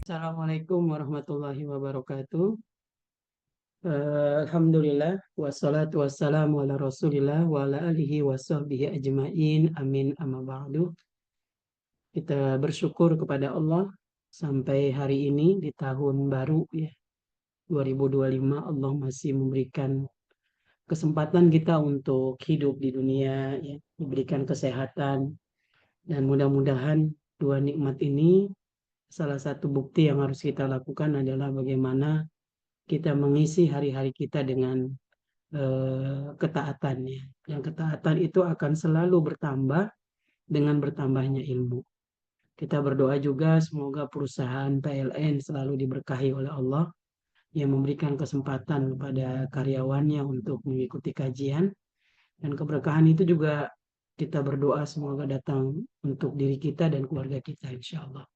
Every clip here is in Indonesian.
Assalamualaikum warahmatullahi wabarakatuh. Alhamdulillah wassalatu wassalamu ala Rasulillah wa ala alihi washabbihi ajmain. Amin amma ba'du. Kita bersyukur kepada Allah sampai hari ini di tahun baru ya 2025 Allah masih memberikan kesempatan kita untuk hidup di dunia ya, diberikan kesehatan dan mudah-mudahan dua nikmat ini salah satu bukti yang harus kita lakukan adalah bagaimana kita mengisi hari-hari kita dengan ketaatan ya. Yang ketaatan itu akan selalu bertambah dengan bertambahnya ilmu. Kita berdoa juga semoga perusahaan PLN selalu diberkahi oleh Allah yang memberikan kesempatan kepada karyawannya untuk mengikuti kajian dan keberkahan itu juga kita berdoa semoga datang untuk diri kita dan keluarga kita insya Allah.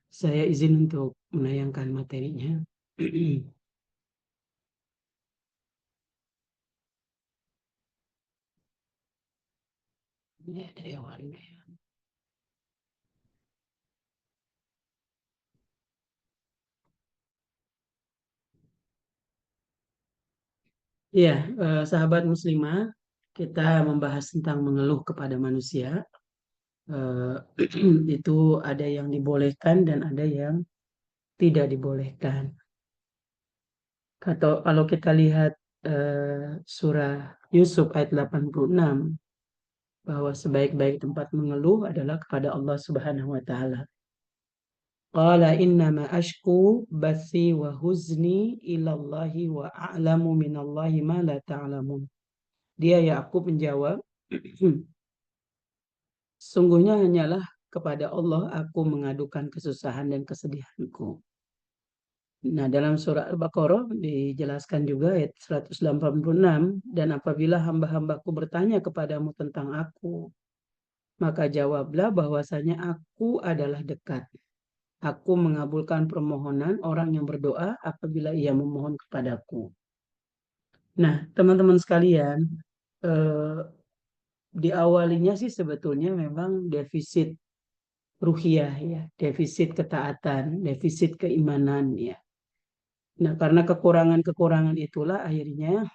Saya izin untuk menayangkan materinya. Ya, dari awalnya. Iya, sahabat muslimah, kita membahas tentang mengeluh kepada manusia. Eh, itu ada yang dibolehkan dan ada yang tidak dibolehkan. Kalau kita lihat surah Yusuf ayat 86, bahwa sebaik-baik tempat mengeluh adalah kepada Allah Subhanahu wa taala. Qala innama ashku bathi wa huzni ilallahi wa a'lamu minallahi ma la ta'lamun. Dia Yakub menjawab, sungguhnya hanyalah kepada Allah aku mengadukan kesusahan dan kesedihanku. Nah, dalam surah Al-Baqarah dijelaskan juga ayat 186, dan apabila hamba-hambaku bertanya kepadamu tentang aku, maka jawablah bahwasanya aku adalah dekat. Aku mengabulkan permohonan orang yang berdoa apabila ia memohon kepadaku. Nah, teman-teman sekalian, eh, diawalinya sih sebetulnya memang defisit ruhiyah ya, defisit ketaatan, defisit keimanan ya. Nah, karena kekurangan-kekurangan itulah akhirnya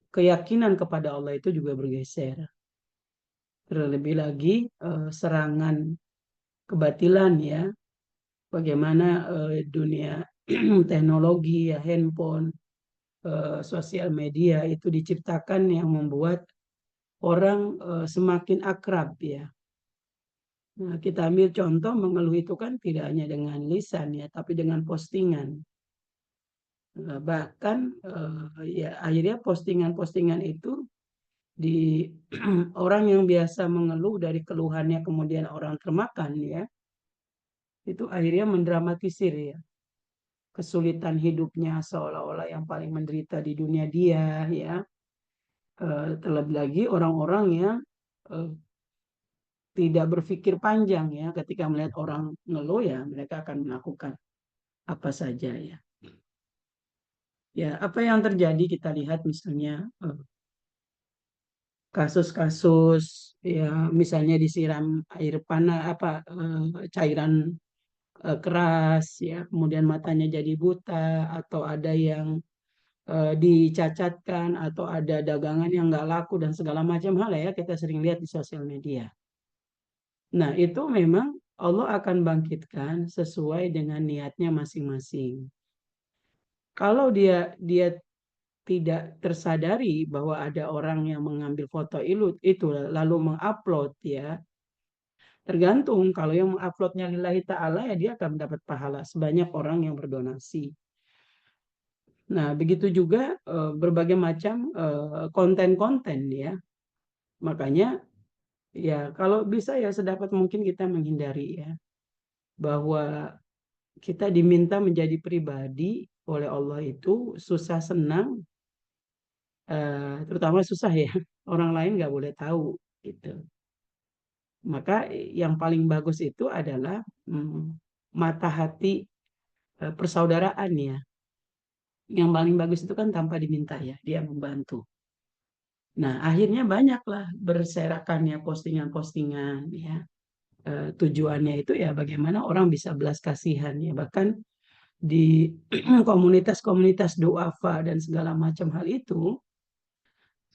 keyakinan kepada Allah itu juga bergeser. Terlebih lagi serangan kebatilan ya, bagaimana dunia teknologi ya, handphone, sosial media itu diciptakan yang membuat orang semakin akrab ya. Nah, kita ambil contoh mengeluh itu kan tidak hanya dengan lisan ya, tapi dengan postingan. Bahkan ya akhirnya postingan-postingan itu di orang yang biasa mengeluh dari keluhannya kemudian orang termakan ya, itu akhirnya mendramatisir ya kesulitan hidupnya seolah-olah yang paling menderita di dunia dia ya. Terlebih lagi orang-orang yang eh, tidak berpikir panjang ya, ketika melihat orang ngeluh ya mereka akan melakukan apa saja ya. Ya, apa yang terjadi kita lihat misalnya kasus-kasus ya, misalnya disiram air panas apa cairan keras ya, kemudian matanya jadi buta, atau ada yang dicacatkan, atau ada dagangan yang nggak laku dan segala macam hal ya kita sering lihat di sosial media. Nah, itu memang Allah akan bangkitkan sesuai dengan niatnya masing-masing. Kalau dia dia tidak tersadari bahwa ada orang yang mengambil foto itu lalu mengupload ya, tergantung. Kalau yang menguploadnya lillahi ta'ala ya dia akan mendapat pahala sebanyak orang yang berdonasi. Nah, begitu juga berbagai macam konten-konten ya. Makanya ya kalau bisa ya sedapat mungkin kita menghindari ya, bahwa kita diminta menjadi pribadi oleh Allah itu susah senang, terutama susah ya. Orang lain nggak boleh tahu gitu. Maka yang paling bagus itu adalah mata hati persaudaraan ya. Yang paling bagus itu kan tanpa diminta ya, dia membantu. Nah, akhirnya banyaklah berserakannya postingan-postingan ya. tujuannya itu ya bagaimana orang bisa belas kasihan ya. Bahkan di komunitas-komunitas duafa dan segala macam hal itu,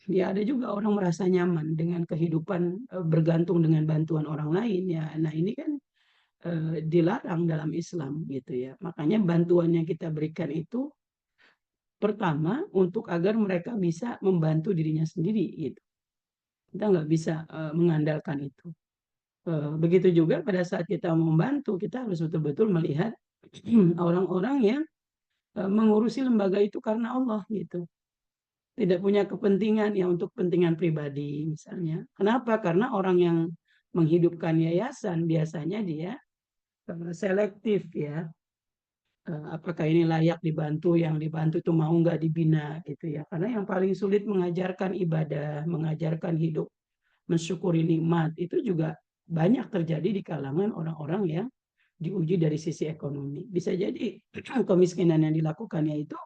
ya ada juga orang merasa nyaman dengan kehidupan bergantung dengan bantuan orang lain ya. Nah ini kan dilarang dalam Islam gitu ya. Makanya bantuan yang kita berikan itu pertama untuk agar mereka bisa membantu dirinya sendiri gitu. Kita nggak bisa mengandalkan itu. Begitu juga pada saat kita membantu, kita harus betul-betul melihat orang-orang yang mengurusi lembaga itu karena Allah gitu. Tidak punya kepentingan ya untuk kepentingan pribadi misalnya. Kenapa? Karena orang yang menghidupkan yayasan biasanya dia selektif ya. Apakah ini layak dibantu, yang dibantu itu mau nggak dibina gitu ya. Karena yang paling sulit mengajarkan ibadah, mengajarkan hidup, mensyukuri nikmat itu juga banyak terjadi di kalangan orang-orang yang diuji dari sisi ekonomi. Bisa jadi kemiskinan yang dilakukannya itu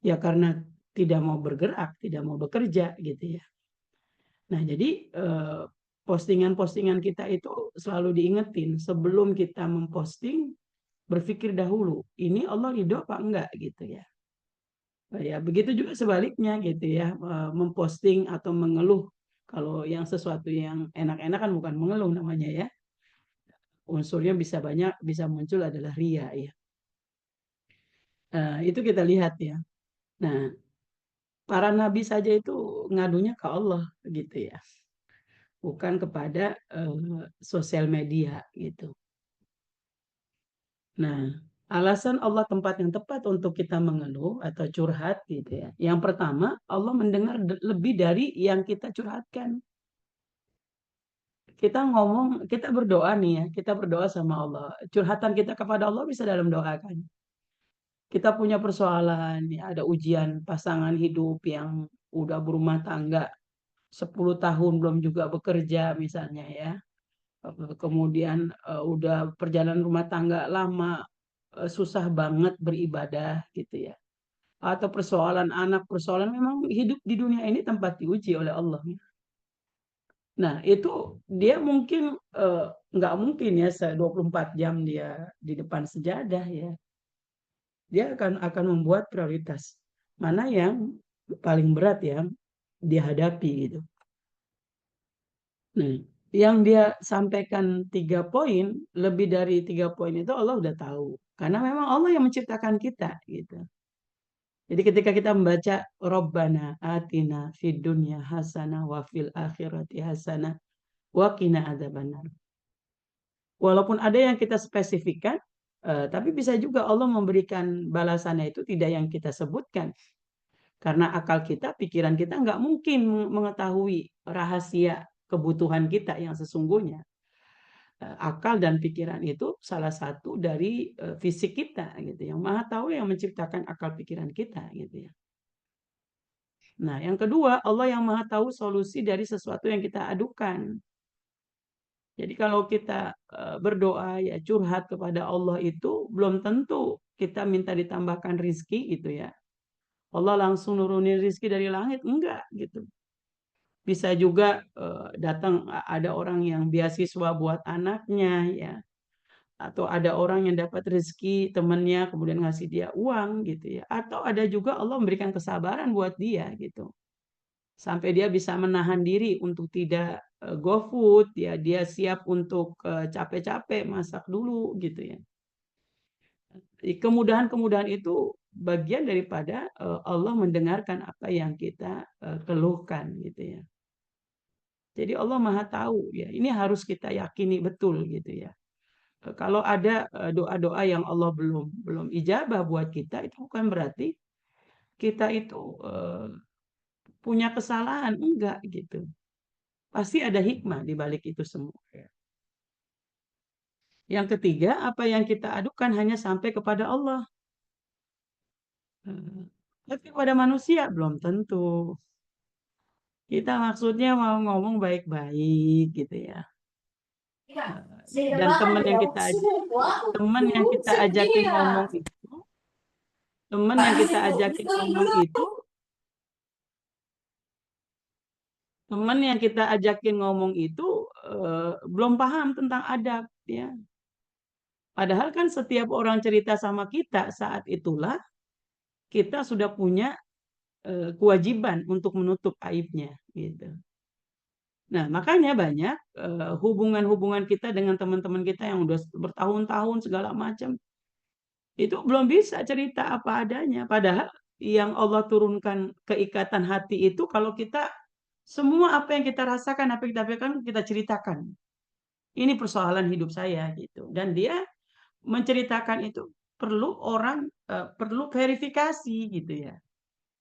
ya karena tidak mau bergerak, tidak mau bekerja gitu ya. Nah, jadi postingan-postingan kita itu selalu diingetin sebelum kita memposting, berpikir dahulu, ini Allah ridho apa enggak gitu ya. Ya, begitu juga sebaliknya gitu ya, memposting atau mengeluh. Kalau yang sesuatu yang enak-enak kan bukan mengeluh namanya ya. Unsurnya bisa banyak, bisa muncul adalah ria ya. Itu kita lihat ya. Nah, para nabi saja itu ngadunya ke Allah gitu ya, bukan kepada sosial media gitu. Nah, alasan Allah tempat yang tepat untuk kita mengeluh atau curhat gitu ya. Yang pertama, Allah mendengar lebih dari yang kita curhatkan. Kita ngomong, kita berdoa nih ya, kita berdoa sama Allah. Curhatan kita kepada Allah bisa dalam doa kan. Kita punya persoalan, ya, ada ujian pasangan hidup yang udah berumah tangga 10 tahun belum juga bekerja misalnya ya. Kemudian udah perjalanan rumah tangga lama, susah banget beribadah gitu ya. Atau persoalan anak, persoalan memang hidup di dunia ini tempat diuji oleh Allah. Nah, itu dia mungkin eh, nggak mungkin ya 24 jam dia di depan sejadah ya. Dia akan membuat prioritas mana yang paling berat yang dihadapi gitu. Nah, yang dia sampaikan 3 poin, lebih dari 3 poin itu Allah udah tahu. Karena memang Allah yang menciptakan kita gitu. Jadi ketika kita membaca Rabbana atina fid dunya hasanah wa fil akhirati hasanah wa qina adzabannar. Walaupun ada yang kita spesifikkan, tapi bisa juga Allah memberikan balasannya itu tidak yang kita sebutkan. Karena akal kita, pikiran kita nggak mungkin mengetahui rahasia kebutuhan kita yang sesungguhnya. Akal dan pikiran itu salah satu dari fisik kita gitu. Yang Maha Tahu yang menciptakan akal pikiran kita gitu ya. Nah, yang kedua, Allah yang Maha Tahu solusi dari sesuatu yang kita adukan. Jadi kalau kita berdoa ya curhat kepada Allah itu belum tentu kita minta ditambahkan rizki gitu ya. Allah langsung nurunin rizki dari langit, enggak gitu. Bisa juga datang ada orang yang beasiswa buat anaknya ya, atau ada orang yang dapat rezeki temannya kemudian ngasih dia uang gitu ya, atau ada juga Allah memberikan kesabaran buat dia gitu sampai dia bisa menahan diri untuk tidak GoFood ya, dia siap untuk capek-capek masak dulu gitu ya. Kemudahan-kemudahan itu bagian daripada Allah mendengarkan apa yang kita keluhkan gitu ya. Jadi Allah Maha Tahu ya. Ini harus kita yakini betul gitu ya. Kalau ada doa-doa yang Allah belum belum ijabah buat kita, itu bukan berarti kita itu punya kesalahan, enggak gitu. Pasti ada hikmah di balik itu semua. Yang ketiga, apa yang kita adukan hanya sampai kepada Allah. Tapi kepada manusia belum tentu. Kita maksudnya mau ngomong baik-baik gitu ya. Dan teman yang kita ajakin ngomong itu, teman yang kita ajakin ngomong itu, teman yang kita ajakin ngomong itu belum paham tentang adab, ya. Padahal kan setiap orang cerita sama kita saat itulah kita sudah punya kewajiban untuk menutup aibnya, gitu. Nah, makanya banyak hubungan-hubungan kita dengan teman-teman kita yang udah bertahun-tahun segala macam itu belum bisa cerita apa adanya. Padahal yang Allah turunkan keikatan hati itu kalau kita semua apa yang kita rasakan, apa yang kita pikirkan, kita ceritakan. Ini persoalan hidup saya gitu. Dan dia menceritakan itu perlu orang perlu verifikasi gitu ya.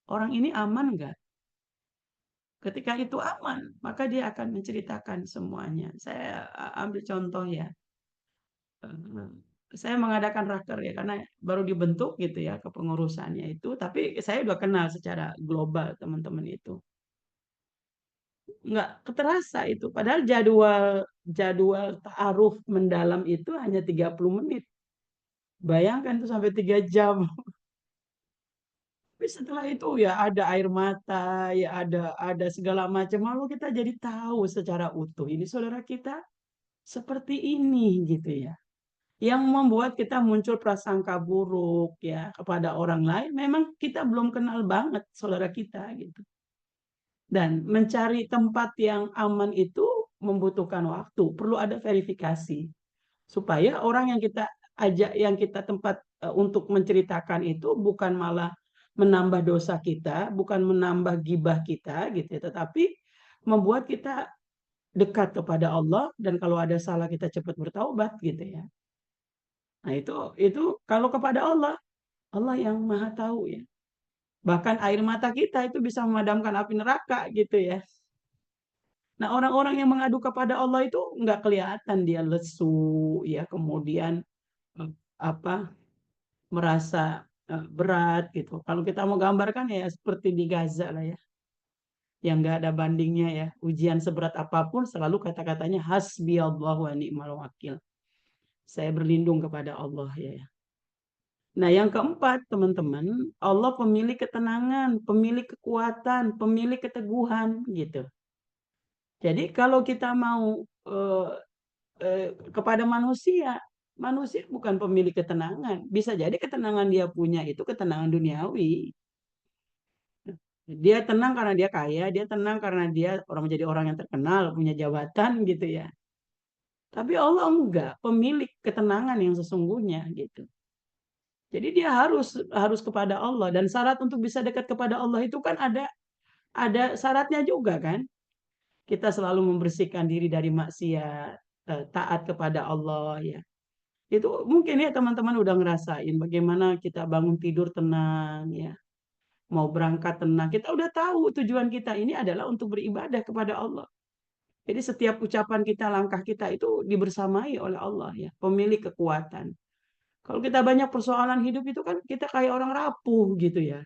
Orang ini aman nggak? Ketika itu aman, maka dia akan menceritakan semuanya. Saya ambil contoh ya. Eh, Saya mengadakan raker ya karena baru dibentuk gitu ya kepengurusannya itu, tapi saya udah kenal secara global teman-teman itu. Nggak terasa itu. Padahal jadwal jadwal ta'aruf mendalam itu hanya 30 menit. Bayangkan tuh sampai 3 jam. Tapi setelah itu ya ada air mata, ya ada segala macam. Lalu kita jadi tahu secara utuh ini saudara kita seperti ini gitu ya. Yang membuat kita muncul prasangka buruk ya kepada orang lain. Memang kita belum kenal banget saudara kita gitu. Dan mencari tempat yang aman itu membutuhkan waktu, perlu ada verifikasi supaya orang yang kita ajak, yang kita tempat untuk menceritakan itu bukan malah menambah dosa kita, bukan menambah gibah kita gitu ya, tetapi membuat kita dekat kepada Allah dan kalau ada salah kita cepat bertaubat gitu ya. Nah, itu kalau kepada Allah, Allah yang Maha tahu ya. Bahkan air mata kita itu bisa memadamkan api neraka gitu ya. Nah, orang-orang yang mengadu kepada Allah itu nggak kelihatan dia lesu, ya, kemudian eh, apa merasa berat gitu. Kalau kita mau gambarkan ya seperti di Gaza lah ya, yang nggak ada bandingnya ya. Ujian seberat apapun selalu kata-katanya hasbi Allah wa ni'mal wakil. Saya berlindung kepada Allah ya. Nah, yang keempat, teman-teman, Allah pemilik ketenangan, pemilik kekuatan, pemilik keteguhan gitu. Jadi kalau kita mau eh, kepada manusia, manusia bukan pemilik ketenangan. Bisa jadi ketenangan dia punya itu ketenangan duniawi. Dia tenang karena dia kaya, dia tenang karena dia orang menjadi orang yang terkenal, punya jabatan gitu ya. Tapi Allah enggak, pemilik ketenangan yang sesungguhnya gitu. Jadi dia harus harus kepada Allah dan syarat untuk bisa dekat kepada Allah itu kan ada syaratnya juga kan. Kita selalu membersihkan diri dari maksiat, taat kepada Allah ya. Itu mungkin ya teman-teman udah ngerasain bagaimana kita bangun tidur tenang ya. Mau berangkat tenang. Kita udah tahu tujuan kita ini adalah untuk beribadah kepada Allah. Jadi setiap ucapan kita, langkah kita itu dibersamai oleh Allah ya, pemilik kekuatan. Kalau kita banyak persoalan hidup itu kan kita kayak orang rapuh gitu ya.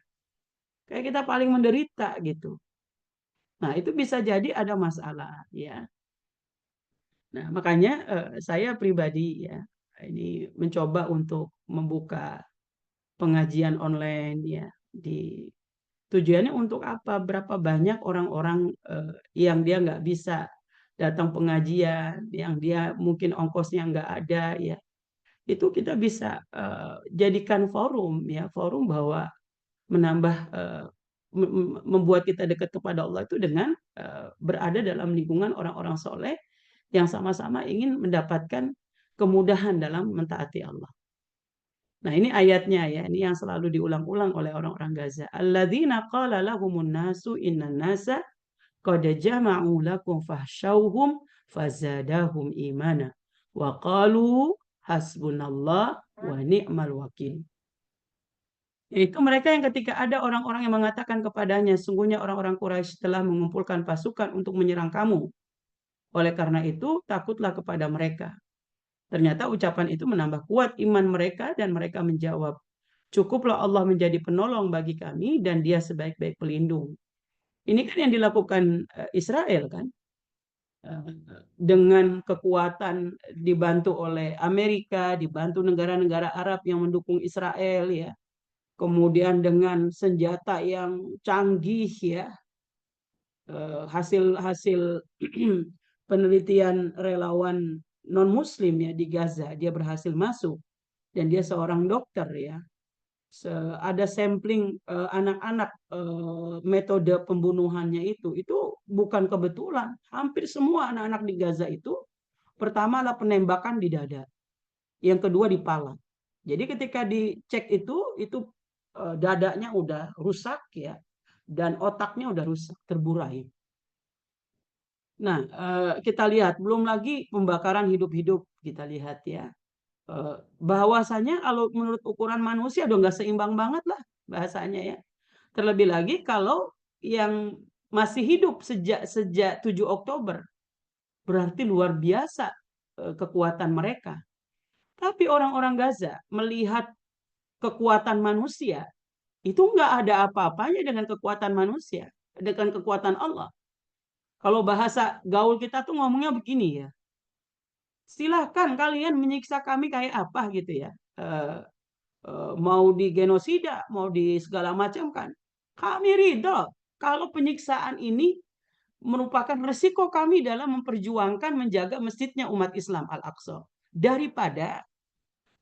Kayak kita paling menderita gitu. Nah, itu bisa jadi ada masalah ya. Nah, makanya saya pribadi ya ini mencoba untuk membuka pengajian online ya di tujuannya untuk apa? Berapa banyak orang-orang yang dia nggak bisa datang pengajian, yang dia mungkin ongkosnya nggak ada ya. Itu kita bisa jadikan forum ya, forum bahwa menambah membuat kita dekat kepada Allah itu dengan berada dalam lingkungan orang-orang soleh yang sama-sama ingin mendapatkan kemudahan dalam mentaati Allah. Nah, ini ayatnya ya, ini yang selalu diulang-ulang oleh orang-orang Gaza. Alladzina qala lahumun nasu innan nasa qad jama'u lakum fahsyauhum fazadahum imana wa qalu hasbunallah wa ni'mal wakil. Yaitu mereka yang ketika ada orang-orang yang mengatakan kepadanya, sungguhnya orang-orang Quraisy telah mengumpulkan pasukan untuk menyerang kamu. Oleh karena itu, takutlah kepada mereka. Ternyata ucapan itu menambah kuat iman mereka dan mereka menjawab, cukuplah Allah menjadi penolong bagi kami dan dia sebaik-baik pelindung. Ini kan yang dilakukan Israel kan. Dengan kekuatan dibantu oleh Amerika, dibantu negara-negara Arab yang mendukung Israel ya. Kemudian dengan senjata yang canggih ya, hasil-hasil penelitian relawan non-muslim ya di Gaza, dia berhasil masuk dan dia seorang dokter ya. Ada sampling anak-anak metode pembunuhannya itu bukan kebetulan. Hampir semua anak-anak di Gaza itu pertama adalah penembakan di dada, yang kedua di pala. Jadi ketika dicek itu dadanya udah rusak ya, dan otaknya udah rusak, terburai. Nah, kita lihat belum lagi pembakaran hidup-hidup, kita lihat ya. Bahwasanya kalau menurut ukuran manusia udah nggak seimbang banget lah bahasanya ya. Terlebih lagi kalau yang masih hidup sejak 7 Oktober, berarti luar biasa kekuatan mereka. Tapi orang-orang Gaza melihat kekuatan manusia, itu nggak ada apa-apanya dengan kekuatan manusia, dengan kekuatan Allah. Kalau bahasa gaul kita tuh ngomongnya begini ya, silahkan kalian menyiksa kami kayak apa gitu ya. Mau di genosida, mau di segala macam kan. Kami ridho kalau penyiksaan ini merupakan resiko kami dalam memperjuangkan menjaga masjidnya umat Islam Al-Aqsa. Daripada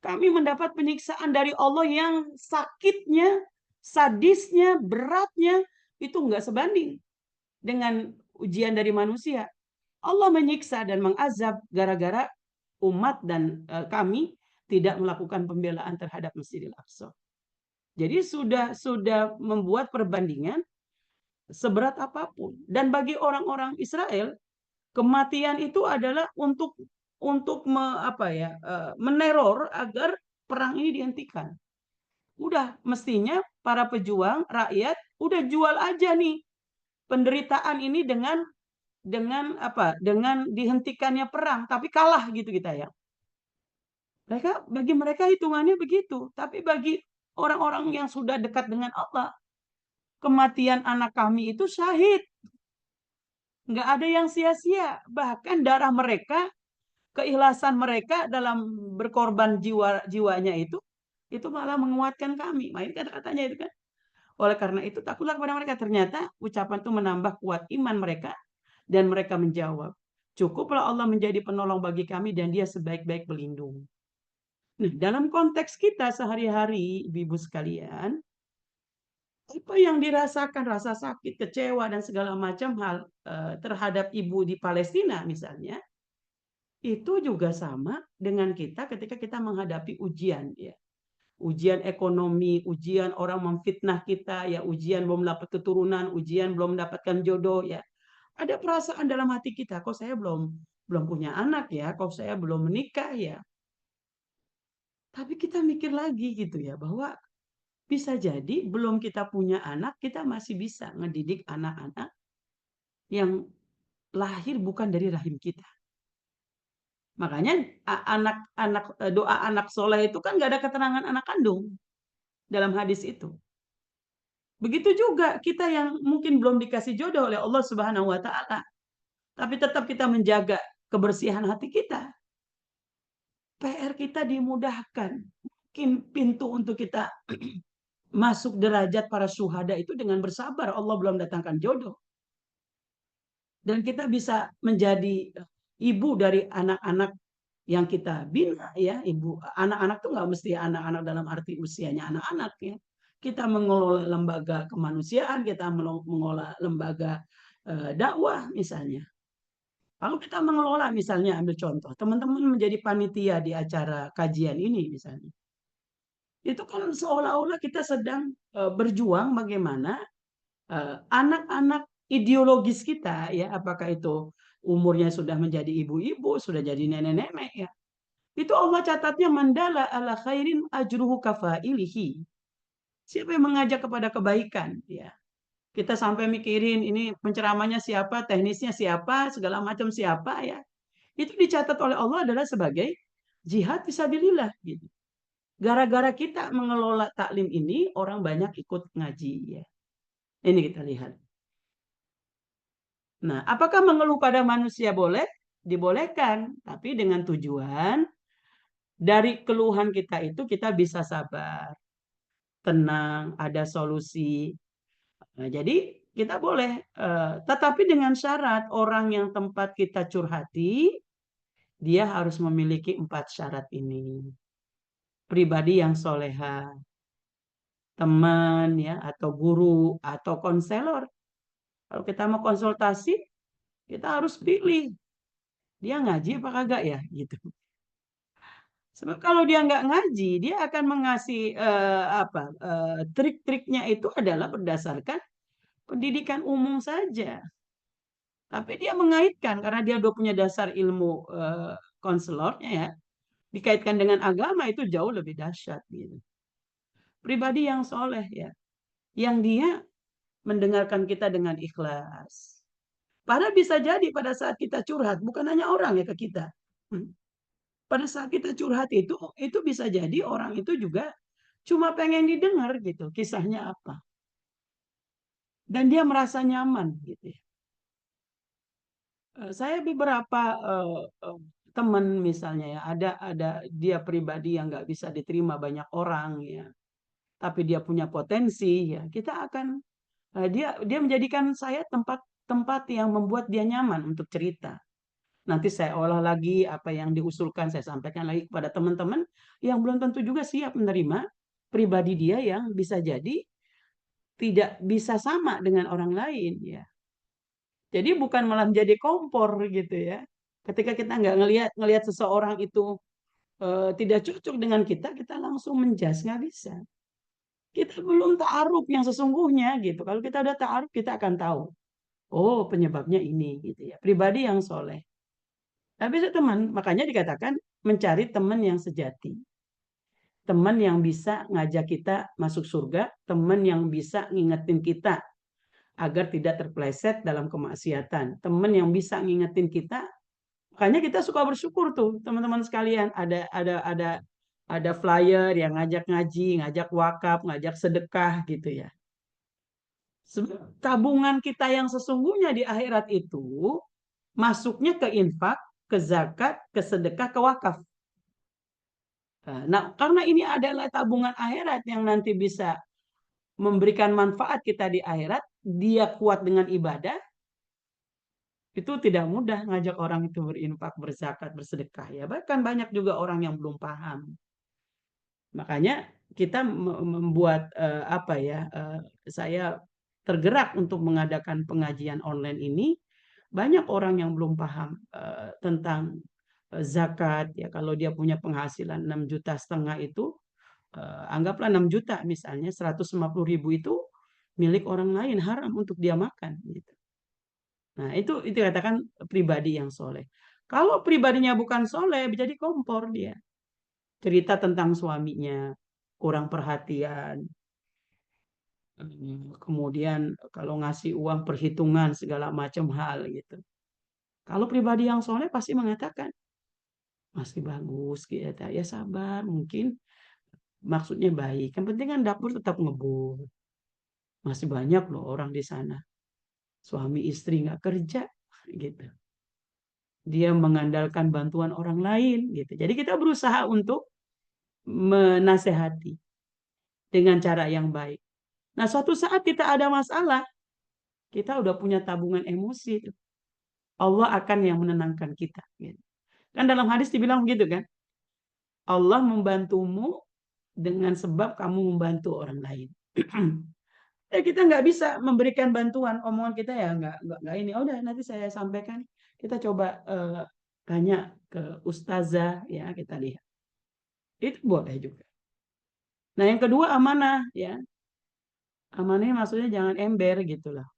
kami mendapat penyiksaan dari Allah yang sakitnya, sadisnya, beratnya, itu enggak sebanding dengan ujian dari manusia. Allah menyiksa dan mengazab gara-gara umat dan kami tidak melakukan pembelaan terhadap Masjidil Aqsa. Jadi sudah membuat perbandingan seberat apapun. Dan bagi orang-orang Israel, kematian itu adalah untuk meneror agar perang ini dihentikan. Udah mestinya para pejuang rakyat udah jual aja nih penderitaan ini dengan dihentikannya perang, tapi kalah gitu kita ya. Bagi mereka hitungannya begitu, tapi bagi orang-orang yang sudah dekat dengan Allah, kematian anak kami itu syahid. Nggak ada yang sia-sia. Bahkan darah mereka, keikhlasan mereka dalam berkorban jiwanya itu malah menguatkan kami. Main kata-katanya itu kan. Oleh karena itu takutlah kepada mereka. Ternyata ucapan itu menambah kuat iman mereka dan mereka menjawab, cukuplah Allah menjadi penolong bagi kami dan Dia sebaik-baik pelindung. Nah, dalam konteks kita sehari-hari, ibu-ibu sekalian, apa yang dirasakan, rasa sakit, kecewa, dan segala macam hal terhadap ibu di Palestina misalnya, itu juga sama dengan kita ketika kita menghadapi ujian. Ya. Ujian ekonomi, ujian orang memfitnah kita, ya ujian belum dapat keturunan, ujian belum mendapatkan jodoh. Ya. Ada perasaan dalam hati kita, kok saya belum punya anak ya, kok saya belum menikah ya. Tapi kita mikir lagi gitu ya, bahwa bisa jadi belum kita punya anak, kita masih bisa ngedidik anak-anak yang lahir bukan dari rahim kita. Makanya doa anak soleh itu kan gak ada keterangan anak kandung dalam hadis itu. Begitu juga kita yang mungkin belum dikasih jodoh oleh Allah Subhanahu wa Ta'ala, tapi tetap kita menjaga kebersihan hati kita. PR kita dimudahkan. Mungkin pintu untuk kita masuk derajat para syuhada itu dengan bersabar. Allah belum datangkan jodoh. Dan kita bisa menjadi ibu dari anak-anak yang kita bina ya. Ibu anak-anak tuh nggak mesti anak-anak dalam arti usianya anak-anak ya. Kita mengelola lembaga kemanusiaan, kita mengelola lembaga dakwah misalnya. Kalau kita mengelola misalnya, ambil contoh, teman-teman menjadi panitia di acara kajian ini misalnya. Itu kan seolah-olah kita sedang berjuang bagaimana anak-anak ideologis kita ya, apakah itu umurnya sudah menjadi ibu-ibu, sudah jadi nenek-nenek ya. Itu Allah catatnya mandala ala khairin ajruhu kafailihi. Siapa yang mengajak kepada kebaikan ya. Kita sampai mikirin ini penceramahnya siapa, teknisnya siapa, segala macam siapa ya. Itu dicatat oleh Allah adalah sebagai jihad fisabilillah gitu. Gara-gara kita mengelola taklim ini, orang banyak ikut ngaji ya. Ini kita lihat. Nah, apakah mengeluh pada manusia boleh? Dibolehkan, tapi dengan tujuan dari keluhan kita itu kita bisa sabar, tenang, ada solusi. Nah, jadi kita boleh, tetapi dengan syarat orang yang tempat kita curhati, dia harus memiliki 4 syarat ini. Pribadi yang soleha, teman ya, atau guru, atau konselor. Kalau kita mau konsultasi, kita harus pilih. Dia ngaji apa kagak ya? Gitu. Sebab kalau dia nggak ngaji, dia akan mengasih trik-triknya itu adalah berdasarkan pendidikan umum saja. Tapi dia mengaitkan karena dia udah punya dasar ilmu konselornya ya, dikaitkan dengan agama itu jauh lebih dahsyat gitu. Pribadi yang soleh ya, yang dia mendengarkan kita dengan ikhlas. Padahal bisa jadi pada saat kita curhat, bukan hanya orang ya ke kita. Pada saat kita curhat itu bisa jadi orang itu juga cuma pengen didengar gitu, kisahnya apa. Dan dia merasa nyaman gitu ya. Saya beberapa teman misalnya ya, ada dia pribadi yang nggak bisa diterima banyak orang ya, tapi dia punya potensi ya, kita akan dia menjadikan saya tempat yang membuat dia nyaman untuk cerita. Nanti saya olah lagi apa yang diusulkan, saya sampaikan lagi kepada teman-teman yang belum tentu juga siap menerima pribadi dia yang bisa jadi tidak bisa sama dengan orang lain ya. Jadi bukan malah menjadi kompor gitu ya. Ketika kita nggak ngelihat seseorang itu tidak cocok dengan kita, kita langsung menjas, nggak bisa. Kita belum ta'aruf yang sesungguhnya gitu. Kalau kita udah ta'aruf, kita akan tahu. Oh, penyebabnya ini gitu ya. Pribadi yang soleh. Tapi itu teman, makanya dikatakan mencari teman yang sejati. Teman yang bisa ngajak kita masuk surga, teman yang bisa ngingetin kita agar tidak terpleset dalam kemaksiatan. Teman yang bisa ngingetin kita, makanya kita suka bersyukur tuh teman-teman sekalian, ada flyer yang ngajak ngaji, ngajak wakaf, ngajak sedekah gitu ya. Tabungan kita yang sesungguhnya di akhirat itu masuknya ke infak, ke zakat, ke sedekah, ke wakaf. Nah, karena ini adalah tabungan akhirat yang nanti bisa memberikan manfaat kita di akhirat, dia kuat dengan ibadah, itu tidak mudah ngajak orang itu berinfak, berzakat, bersedekah ya. Bahkan banyak juga orang yang belum paham. Makanya kita membuat apa ya? Saya tergerak untuk mengadakan pengajian online ini. Banyak orang yang belum paham tentang zakat ya. Kalau dia punya penghasilan 6,5 juta itu, anggaplah 6 juta misalnya, 150.000 itu milik orang lain, haram untuk dia makan gitu. Nah, itu katakan pribadi yang soleh. Kalau pribadinya bukan soleh, jadi kompor dia. Cerita tentang suaminya, kurang perhatian. Kemudian kalau ngasih uang perhitungan segala macam hal gitu. Kalau pribadi yang soleh pasti mengatakan, masih bagus, gitu. Ya sabar, mungkin maksudnya baik. Yang penting kan dapur tetap ngebul. Masih banyak loh orang di sana. Suami istri nggak kerja, gitu. Dia mengandalkan bantuan orang lain, gitu. Jadi kita berusaha untuk menasehati dengan cara yang baik. Nah, suatu saat kita ada masalah, kita udah punya tabungan emosi. Allah akan yang menenangkan kita. Gitu. Kan dalam hadis dibilang begitu kan? Allah membantumu dengan sebab kamu membantu orang lain. Kita nggak bisa memberikan bantuan, omongan kita ya nggak ini. Oh, udah nanti saya sampaikan. Kita coba tanya ke ustazah ya, kita lihat. Itu boleh juga. Nah, yang kedua amanah ya. Amanah maksudnya jangan ember gitulah.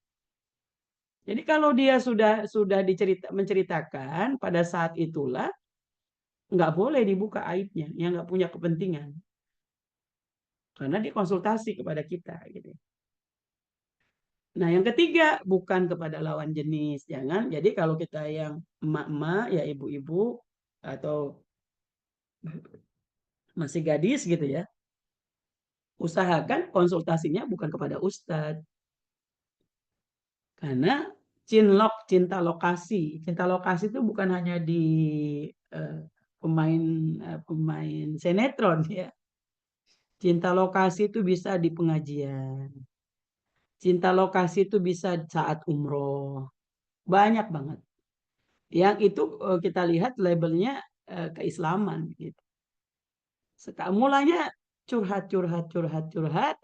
Jadi kalau dia sudah menceritakan pada saat itulah nggak boleh dibuka aibnya, yang nggak punya kepentingan. Karena dia konsultasi kepada kita gitu. Nah, yang ketiga bukan kepada lawan jenis, jangan. Jadi kalau kita yang emak-emak ya ibu-ibu atau masih gadis gitu ya, usahakan konsultasinya bukan kepada ustadz. Karena cinlok, cinta lokasi itu bukan hanya di eh, pemain pemain sinetron ya. Cinta lokasi itu bisa di pengajian. Cinta lokasi itu bisa saat umroh. Banyak banget. Yang itu kita lihat labelnya keislaman gitu. Mulanya curhat, curhat, curhat, curhat,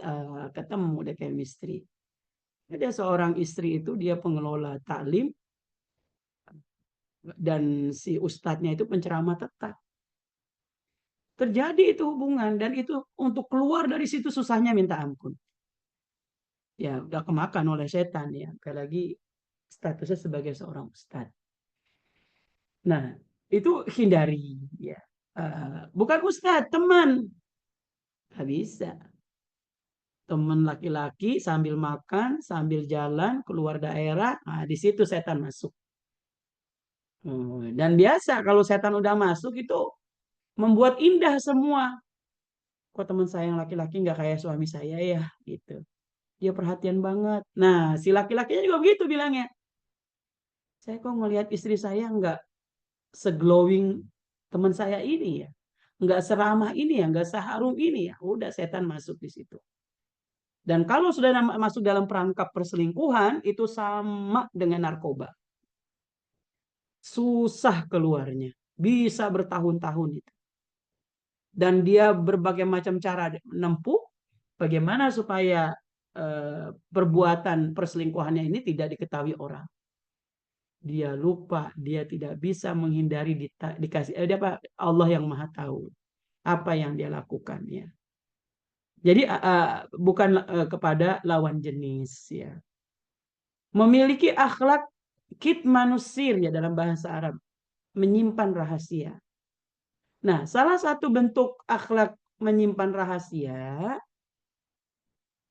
ketemu deh chemistry. Ada seorang istri itu dia pengelola taklim dan si ustadznya itu penceramah tetap. Terjadi itu hubungan dan itu untuk keluar dari situ susahnya minta ampun. Ya udah kemakan oleh setan ya. Apalagi statusnya sebagai seorang ustadz. Nah itu hindari ya. Bukan ustadz, teman. Gak bisa. Teman laki-laki sambil makan, sambil jalan, keluar daerah. Nah, di situ setan masuk. Dan biasa kalau setan udah masuk itu membuat indah semua. Kok teman saya yang laki-laki nggak kayak suami saya ya, gitu. Dia perhatian banget. Nah, si laki-lakinya juga begitu bilangnya. Saya kok ngelihat istri saya nggak seglowing teman saya ini ya. Nggak seramah ini ya, nggak seharum ini ya. Udah setan masuk di situ. Dan kalau sudah masuk dalam perangkap perselingkuhan, itu sama dengan narkoba. Susah keluarnya. Bisa bertahun-tahun itu. Dan dia berbagai macam cara menempuh bagaimana supaya perbuatan perselingkuhannya ini tidak diketahui orang. Dia lupa, dia tidak bisa menghindari dikasih apa Allah yang Maha tahu apa yang dia lakukan ya. Jadi bukan kepada lawan jenis ya. Memiliki akhlak kitmanusir ya dalam bahasa Arab, menyimpan rahasia. Nah, salah satu bentuk akhlak menyimpan rahasia,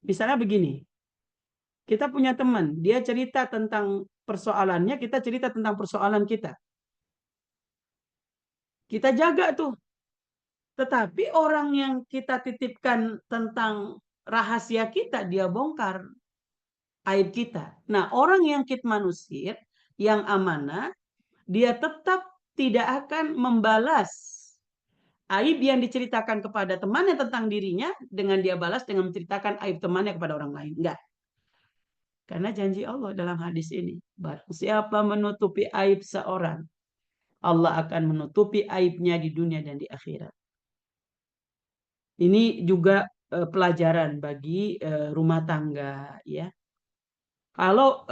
misalnya begini, kita punya teman, dia cerita tentang persoalannya, kita cerita tentang persoalan kita. Kita jaga tuh. Tetapi orang yang kita titipkan tentang rahasia kita, dia bongkar aib kita. Nah, orang yang kitmanusir, yang amanah, dia tetap tidak akan membalas aib yang diceritakan kepada temannya tentang dirinya dengan dia balas dengan menceritakan aib temannya kepada orang lain. Enggak. Karena janji Allah dalam hadis ini, barang siapa menutupi aib seorang, Allah akan menutupi aibnya di dunia dan di akhirat. Ini juga pelajaran bagi rumah tangga ya. Kalau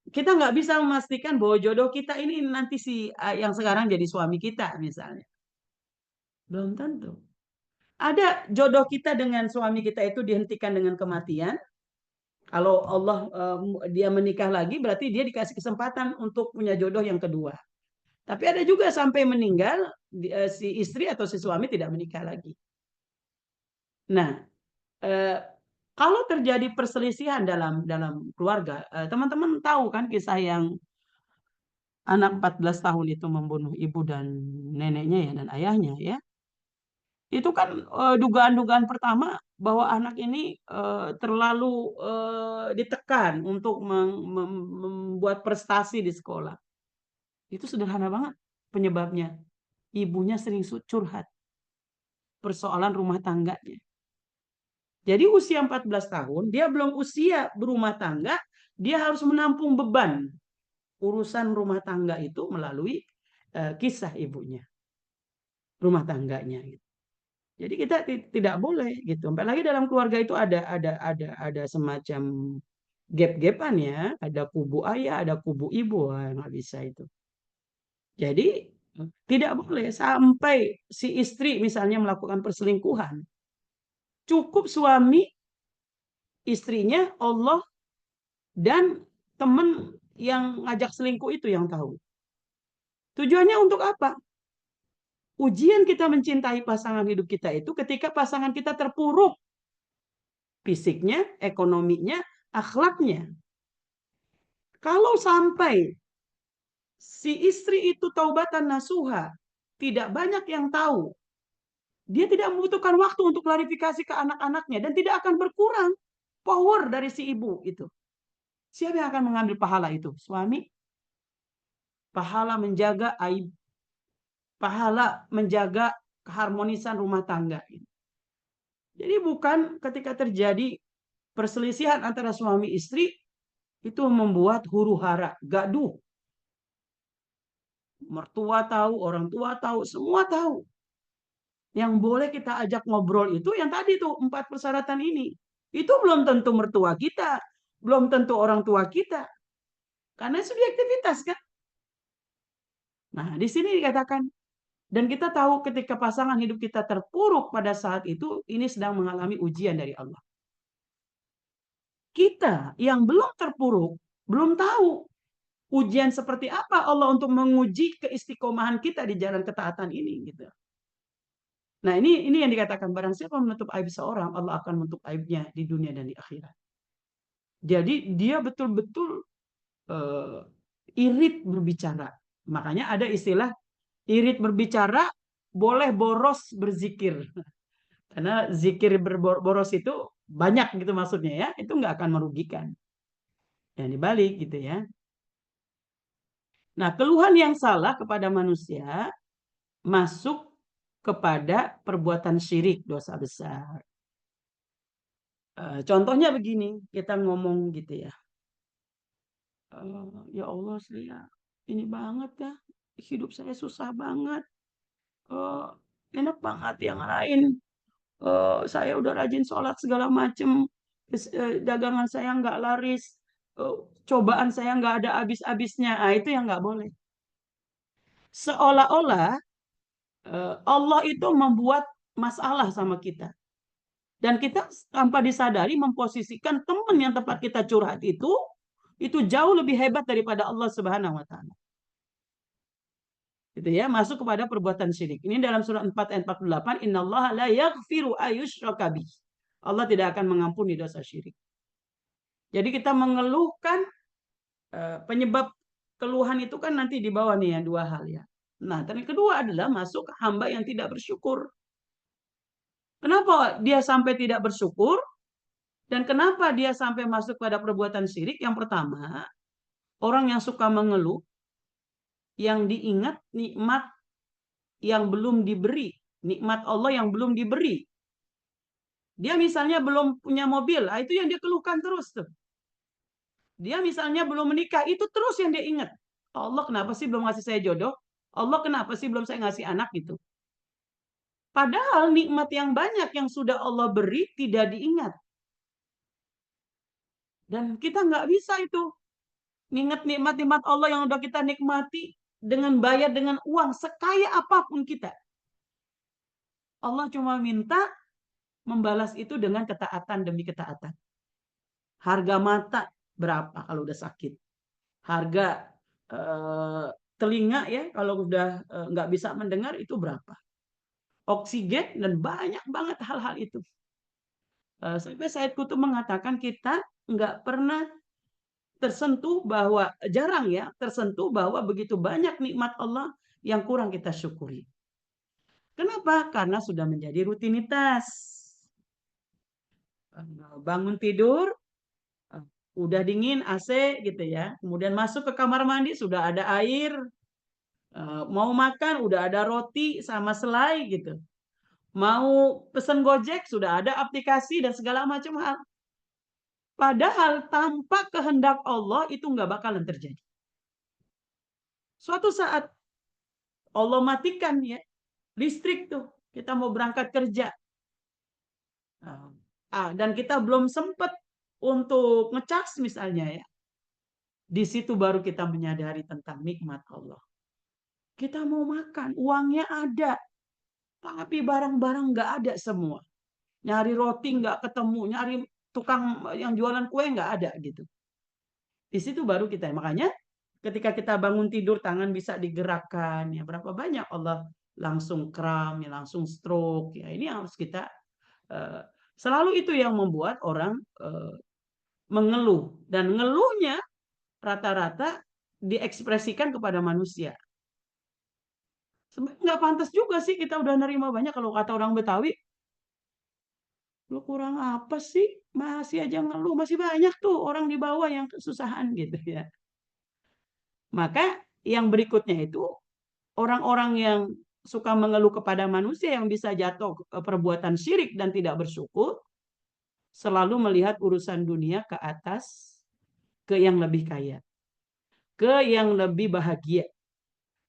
kita nggak bisa memastikan bahwa jodoh kita ini nanti si yang sekarang jadi suami kita misalnya. Belum tentu. Ada jodoh kita dengan suami kita itu dihentikan dengan kematian. Kalau Allah dia menikah lagi berarti dia dikasih kesempatan untuk punya jodoh yang kedua. Tapi ada juga sampai meninggal si istri atau si suami tidak menikah lagi. Nah, eh, kalau terjadi perselisihan dalam keluarga, teman-teman tahu kan kisah yang anak 14 tahun itu membunuh ibu dan neneknya ya dan ayahnya ya. Itu kan dugaan-dugaan pertama bahwa anak ini terlalu ditekan untuk membuat prestasi di sekolah. Itu sederhana banget penyebabnya. Ibunya sering curhat persoalan rumah tangganya. Jadi usia 14 tahun, dia belum usia berumah tangga, dia harus menampung beban urusan rumah tangga itu melalui kisah ibunya, rumah tangganya gitu. Jadi kita tidak boleh gitu. Apalagi dalam keluarga itu ada semacam gap-gapan ya, ada kubu ayah, ada kubu ibu, nggak bisa itu. Jadi tidak boleh sampai si istri misalnya melakukan perselingkuhan. Cukup suami, istrinya, Allah, dan teman yang ngajak selingkuh itu yang tahu. Tujuannya untuk apa? Ujian kita mencintai pasangan hidup kita itu ketika pasangan kita terpuruk. Fisiknya, ekonominya, akhlaknya. Kalau sampai si istri itu taubatan nasuha, tidak banyak yang tahu. Dia tidak membutuhkan waktu untuk klarifikasi ke anak-anaknya dan tidak akan berkurang power dari si ibu itu. Siapa yang akan mengambil pahala itu? Suami. Pahala menjaga aib, pahala menjaga keharmonisan rumah tangga. Jadi bukan ketika terjadi perselisihan antara suami istri itu membuat huru-hara, gaduh. Mertua tahu, orang tua tahu, semua tahu. Yang boleh kita ajak ngobrol itu yang tadi tuh 4 persyaratan ini. Itu belum tentu mertua kita, belum tentu orang tua kita. Karena subjektivitas kan. Nah, di sini dikatakan, dan kita tahu ketika pasangan hidup kita terpuruk pada saat itu, ini sedang mengalami ujian dari Allah. Kita yang belum terpuruk, belum tahu ujian seperti apa Allah untuk menguji keistiqomahan kita di jalan ketaatan ini gitu. Nah, ini yang dikatakan barang siapa menutup aib seorang, Allah akan menutup aibnya di dunia dan di akhirat. Jadi dia betul-betul irit berbicara. Makanya ada istilah irit berbicara boleh boros berzikir. Karena zikir berboros itu banyak gitu maksudnya ya, itu nggak akan merugikan. Yang dibalik gitu ya. Nah, keluhan yang salah kepada manusia masuk kepada perbuatan syirik, dosa besar. Contohnya begini, kita ngomong gitu ya. Ya Allah, saya ini banget ya, hidup saya susah banget. Eh, Enak banget yang lain. Saya udah rajin sholat segala macem, dagangan saya nggak laris, cobaan saya nggak ada habis-habisnya. Ah, itu yang nggak boleh. Seolah-olah Allah itu membuat masalah sama kita. Dan kita tanpa disadari memposisikan teman yang tempat kita curhat itu jauh lebih hebat daripada Allah Subhanahu wa taala. Gitu ya, masuk kepada perbuatan syirik. Ini dalam surat 4 ayat 48, innallaha la yaghfiru ayyushraka bih. Allah tidak akan mengampuni dosa syirik. Jadi kita mengeluhkan penyebab keluhan itu kan nanti di bawah nih ya, dua hal ya. Nah, dan yang kedua adalah masuk hamba yang tidak bersyukur. Kenapa dia sampai tidak bersyukur? Dan kenapa dia sampai masuk pada perbuatan syirik? Yang pertama, orang yang suka mengeluh, yang diingat nikmat yang belum diberi, nikmat Allah yang belum diberi. Dia misalnya belum punya mobil, itu yang dia keluhkan terus tuh. Dia misalnya belum menikah, itu terus yang dia ingat. Allah kenapa sih belum ngasih saya jodoh? Allah kenapa sih belum saya ngasih anak gitu? Padahal nikmat yang banyak yang sudah Allah beri tidak diingat. Dan kita nggak bisa itu. Ingat nikmat-nikmat Allah yang udah kita nikmati dengan bayar dengan uang sekaya apapun kita. Allah cuma minta membalas itu dengan ketaatan demi ketaatan. Harga mata berapa kalau udah sakit? Harga telinga ya kalau udah nggak bisa mendengar itu berapa? Oksigen dan banyak banget hal-hal itu. Sampai Said Kutub mengatakan kita nggak pernah tersentuh bahwa jarang ya tersentuh bahwa begitu banyak nikmat Allah yang kurang kita syukuri. Kenapa? Karena sudah menjadi rutinitas. Bangun tidur, udah dingin AC gitu ya. Kemudian masuk ke kamar mandi sudah ada air. Mau makan udah ada roti sama selai gitu. Mau pesen Gojek sudah ada aplikasi dan segala macam hal. Padahal tanpa kehendak Allah itu nggak bakalan terjadi. Suatu saat Allah matikan ya listrik tuh. Kita mau berangkat kerja. Dan kita belum sempat untuk ngecas misalnya ya. Di situ baru kita menyadari tentang nikmat Allah. Kita mau makan, uangnya ada. Tapi barang-barang nggak ada semua. Nyari roti nggak ketemu, nyari tukang yang jualan kue nggak ada gitu. Di situ baru kita, makanya ketika kita bangun tidur tangan bisa digerakkan ya berapa banyak Allah langsung kram ya langsung stroke ya ini harus kita selalu itu yang membuat orang mengeluh dan ngeluhnya rata-rata diekspresikan kepada manusia. Sebenarnya nggak pantas juga sih kita udah nerima banyak kalau kata orang Betawi. Lu kurang apa sih? Masih aja ngeluh, masih banyak tuh orang di bawah yang kesusahan gitu ya. Maka yang berikutnya itu orang-orang yang suka mengeluh kepada manusia yang bisa jatuh ke perbuatan syirik dan tidak bersyukur, selalu melihat urusan dunia ke atas, ke yang lebih kaya, ke yang lebih bahagia,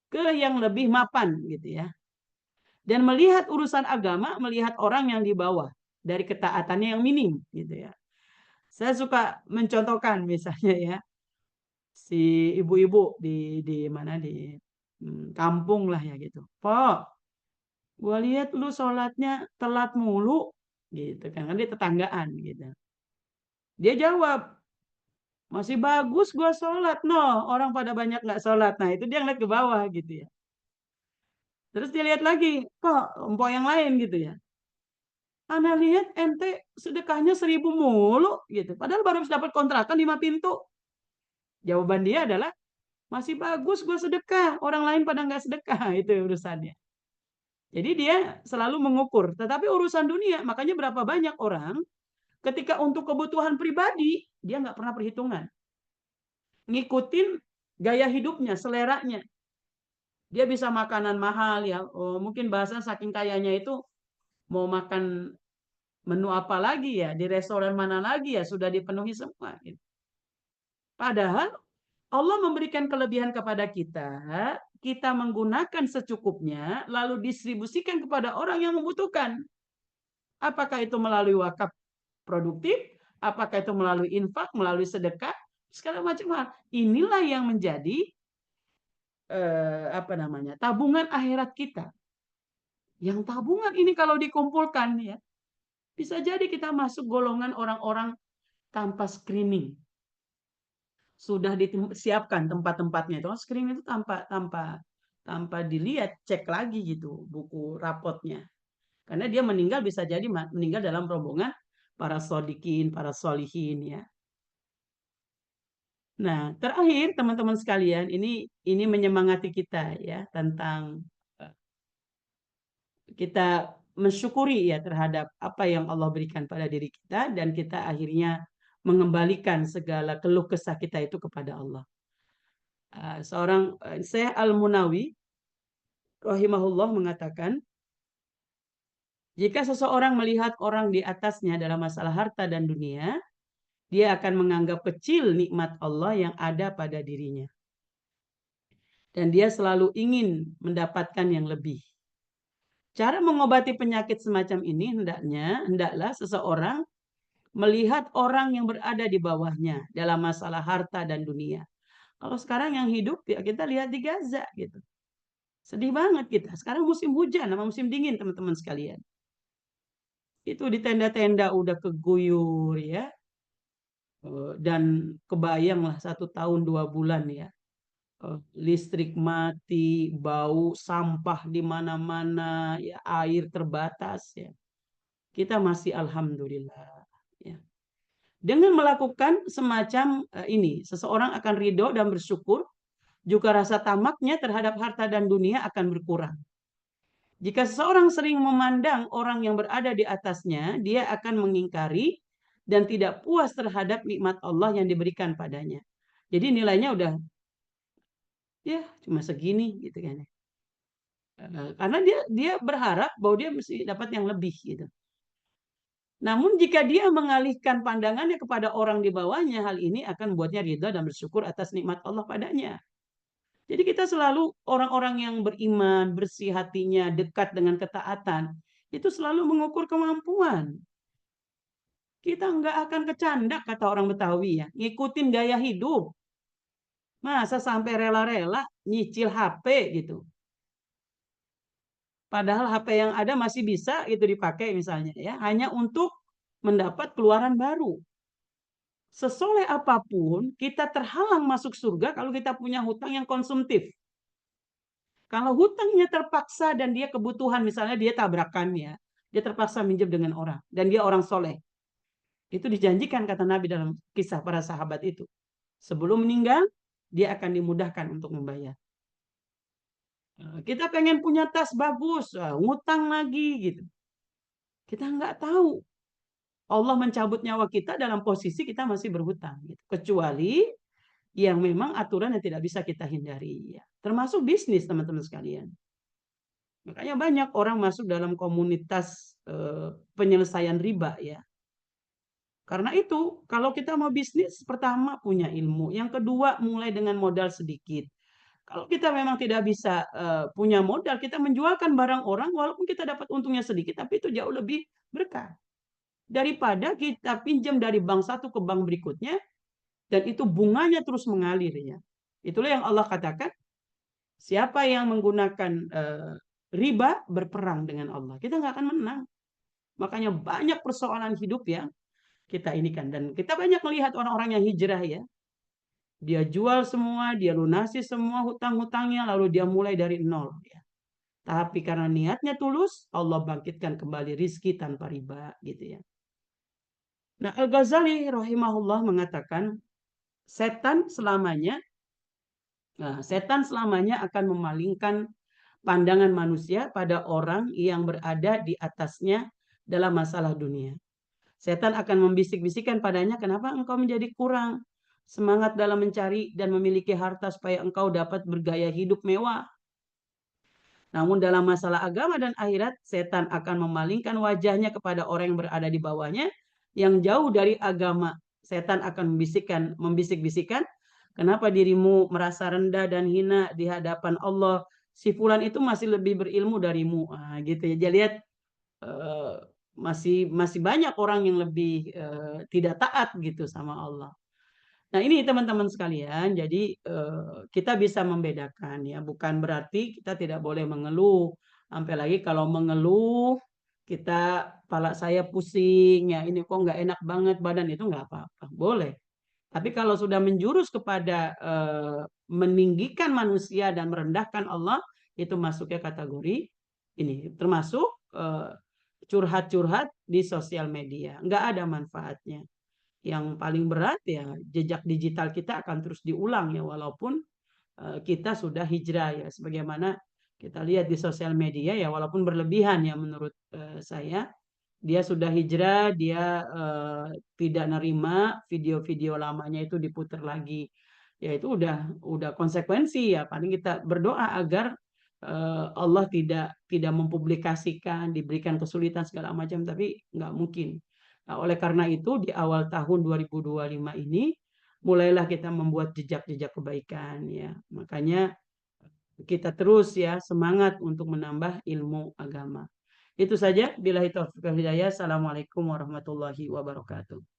ke yang lebih mapan gitu ya. Dan melihat urusan agama, melihat orang yang di bawah dari ketaatannya yang minim gitu ya. Saya suka mencontohkan misalnya ya, si ibu-ibu di mana di kampung lah ya gitu. Pok, gua lihat lu sholatnya telat mulu gitu kan dia tetanggaan gitu. Dia jawab, masih bagus gua sholat, no orang pada banyak nggak sholat. Nah itu dia ngeliat ke bawah gitu ya. Terus dia lihat lagi, kok empok yang lain gitu ya. Ana lihat ente sedekahnya 1.000 mulu gitu. Padahal baru dapat kontrakan 5 pintu. Jawaban dia adalah masih bagus gue sedekah. Orang lain pada nggak sedekah. Itu urusannya. Jadi dia selalu mengukur. Tetapi urusan dunia, makanya berapa banyak orang ketika untuk kebutuhan pribadi, dia nggak pernah perhitungan. Ngikutin gaya hidupnya, seleranya. Dia bisa makanan mahal ya. Oh, mungkin bahasa saking kayanya itu mau makan menu apa lagi ya, di restoran mana lagi ya, sudah dipenuhi semua. Gitu. Padahal Allah memberikan kelebihan kepada kita, kita menggunakan secukupnya, lalu distribusikan kepada orang yang membutuhkan. Apakah itu melalui wakaf produktif, apakah itu melalui infak, melalui sedekah, segala macam hal. Inilah yang menjadi apa namanya tabungan akhirat kita. Yang tabungan ini kalau dikumpulkan ya, bisa jadi kita masuk golongan orang-orang tanpa screening. Sudah disiapkan tempat-tempatnya itu. Screening itu tanpa dilihat, cek lagi gitu buku rapotnya. Karena dia meninggal bisa jadi meninggal dalam rombongan para sodikin, para solihin ya. Nah, terakhir teman-teman sekalian, ini menyemangati kita ya tentang kita mensyukuri ya terhadap apa yang Allah berikan pada diri kita dan kita akhirnya mengembalikan segala keluh kesah kita itu kepada Allah. Seorang Syekh Al-Munawi rahimahullah mengatakan, jika seseorang melihat orang di atasnya dalam masalah harta dan dunia, dia akan menganggap kecil nikmat Allah yang ada pada dirinya. Dan dia selalu ingin mendapatkan yang lebih. Cara mengobati penyakit semacam ini hendaklah seseorang melihat orang yang berada di bawahnya dalam masalah harta dan dunia. Kalau sekarang yang hidup ya kita lihat di Gaza gitu. Sedih banget kita. Sekarang musim hujan sama musim dingin teman-teman sekalian. Itu di tenda-tenda udah keguyur ya. Dan kebayanglah 1 tahun 2 bulan ya. Listrik mati, bau sampah di mana-mana, ya, air terbatas ya. Kita masih alhamdulillah ya. Dengan melakukan semacam ini, seseorang akan ridho dan bersyukur, juga rasa tamaknya terhadap harta dan dunia akan berkurang. Jika seseorang sering memandang orang yang berada di atasnya, dia akan mengingkari dan tidak puas terhadap nikmat Allah yang diberikan padanya. Jadi nilainya udah ya cuma segini gitu kan. Karena dia berharap bahwa dia mesti dapat yang lebih gitu. Namun jika dia mengalihkan pandangannya kepada orang di bawahnya, hal ini akan membuatnya ridha dan bersyukur atas nikmat Allah padanya. Jadi kita selalu orang-orang yang beriman, bersih hatinya, dekat dengan ketaatan, itu selalu mengukur kemampuan. Kita nggak akan kecandak kata orang Betawi ya, ngikutin gaya hidup. Masa sampai rela-rela nyicil HP gitu. Padahal HP yang ada masih bisa itu dipakai misalnya ya, hanya untuk mendapat keluaran baru. Sesoleh apapun, kita terhalang masuk surga kalau kita punya hutang yang konsumtif. Kalau hutangnya terpaksa dan dia kebutuhan, misalnya dia tabrakan ya, dia terpaksa minjem dengan orang, dan dia orang soleh. Itu dijanjikan kata Nabi dalam kisah para sahabat itu. Sebelum meninggal, dia akan dimudahkan untuk membayar. Kita pengen punya tas bagus, ngutang lagi gitu. Kita nggak tahu. Allah mencabut nyawa kita dalam posisi kita masih berhutang. Gitu. Kecuali yang memang aturan yang tidak bisa kita hindari. Ya. Termasuk bisnis teman-teman sekalian. Makanya banyak orang masuk dalam komunitas penyelesaian riba ya. Karena itu, kalau kita mau bisnis, pertama punya ilmu. Yang kedua, mulai dengan modal sedikit. Kalau kita memang tidak bisa punya modal, kita menjualkan barang orang, walaupun kita dapat untungnya sedikit, tapi itu jauh lebih berkah. Daripada kita pinjam dari bank satu ke bank berikutnya, dan itu bunganya terus mengalir ya. Itulah yang Allah katakan, siapa yang menggunakan riba berperang dengan Allah, kita nggak akan menang. Makanya banyak persoalan hidup yang kita ini kan, dan kita banyak melihat orang-orang yang hijrah ya, dia jual semua, dia lunasi semua hutang-hutangnya, lalu dia mulai dari nol ya. Tapi karena niatnya tulus, Allah bangkitkan kembali rizki tanpa riba gitu ya. Nah, Al-Ghazali rahimahullah mengatakan setan selamanya setan selamanya akan memalingkan pandangan manusia pada orang yang berada di atasnya dalam masalah dunia. Setan akan membisik-bisikkan padanya, kenapa engkau menjadi kurang semangat dalam mencari dan memiliki harta supaya engkau dapat bergaya hidup mewah. Namun dalam masalah agama dan akhirat, setan akan memalingkan wajahnya kepada orang yang berada di bawahnya, yang jauh dari agama. Setan akan membisik-bisikkan, kenapa dirimu merasa rendah dan hina di hadapan Allah? Si fulan itu masih lebih berilmu darimu. Gitu ya. Jadi lihat eh, masih masih banyak orang yang lebih tidak taat gitu sama Allah. Nah, ini teman-teman sekalian, jadi kita bisa membedakan ya, bukan berarti kita tidak boleh mengeluh. Sampai lagi kalau mengeluh, kita kepala saya pusing ya, ini kok nggak enak banget badan, itu nggak apa-apa, boleh. Tapi kalau sudah menjurus kepada meninggikan manusia dan merendahkan Allah, itu masuknya kategori ini, termasuk curhat-curhat di sosial media, nggak ada manfaatnya. Yang paling berat ya, jejak digital kita akan terus diulang ya, walaupun kita sudah hijrah ya, sebagaimana kita lihat di sosial media ya, walaupun berlebihan ya menurut saya, dia sudah hijrah, dia tidak nerima video-video lamanya itu diputar lagi, ya itu udah konsekuensi ya. Paling kita berdoa agar Allah tidak mempublikasikan, diberikan kesulitan segala macam, tapi nggak mungkin. Nah, oleh karena itu di awal tahun 2025 ini mulailah kita membuat jejak-jejak kebaikan ya. Makanya kita terus ya semangat untuk menambah ilmu agama. Itu saja. Billahi taufiq wal hidayah. Assalamualaikum warahmatullahi wabarakatuh.